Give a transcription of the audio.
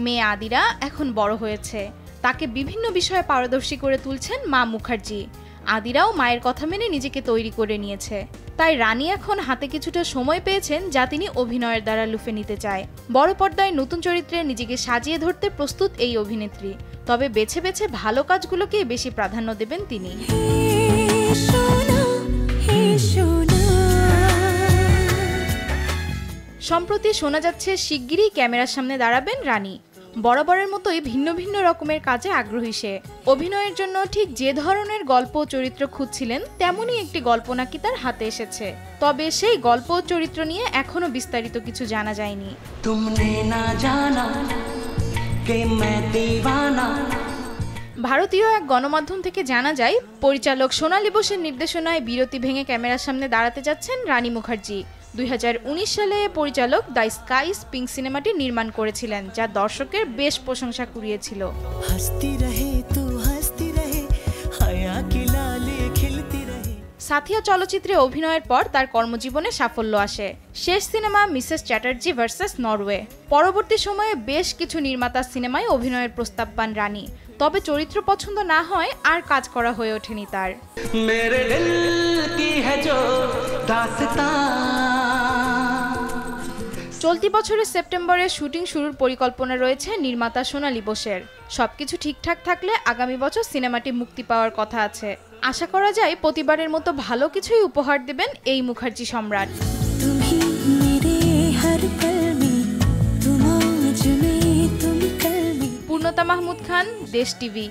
মেয়ে আদিরা এখন বড় হয়েছে, তাকে বিভিন্ন বিষয়ে পারদর্শী করে তুলছেন মা মুখার্জি। আদিরাও মায়ের কথা মেনে নিজেকে তৈরি করে নিয়েছে, তাই রানী এখন হাতে কিছুটা সময় পেয়েছেন যা তিনি অভিনয়ের দ্বারা লুফে নিতে চায়। বড় পর্দায় নতুন চরিত্রে নিজেকে সাজিয়ে ধরতে প্রস্তুত এই অভিনেত্রী, তবে বেছে বেছে ভালো কাজগুলোকেই বেশি প্রাধান্য দেবেন তিনি। সম্প্রতি শোনা যাচ্ছে শিগগিরই ক্যামেরার সামনে দাঁড়াবেন রানী। বরাবরের মতোই ভিন্ন ভিন্ন রকমের কাজে আগ্রহী সে। অভিনয়ের জন্য ঠিক যে ধরনের গল্প ও চরিত্র খুঁজছিলেন তেমনই একটি গল্প নাকি তার হাতে এসেছে, তবে সেই গল্প ও চরিত্র নিয়ে এখনো বিস্তারিত কিছু জানা যায়নি। ভারতীয় এক গণমাধ্যম থেকে জানা যায়, পরিচালক সোনালী বোসের নির্দেশনায় বিরতি ভেঙে ক্যামেরার সামনে দাঁড়াতে যাচ্ছেন রানী মুখার্জি। 2019 সালে পরিচালক দ্য স্কাই ইজ পিঙ্ক সিনেমাটি নির্মাণ করেছিলেন, যা দর্শকের বেশ প্রশংসা কুড়িয়েছিল। সাথিয়া চলচ্চিত্রে অভিনয়ের পর তার কর্মজীবনে সাফল্য আসে। শেষ cinema Mrs Chatterjee versus Norway. পরবর্তী সময়ে বেশ কিছু নির্মাতার সিনেমায় অভিনয়ের প্রস্তাব পান রানী, তবে চরিত্র পছন্দ না হয় আর কাজ করা হয়ে ওঠেনি তার। চলতি বছরের সেপ্টেম্বরে শুটিং শুরুর পরিকল্পনা রয়েছে নির্মাতা সোনালী বোসের। সবকিছু ঠিকঠাক থাকলে আগামী বছর সিনেমাটি মুক্তি পাওয়ার কথা আছে। আশা করা যায় প্রতিবারের মতো ভালো কিছুই উপহার দেবেন এই মুখার্জি সম্রাট। পূর্ণতা মাহমুদ খান, দেশ টিভি।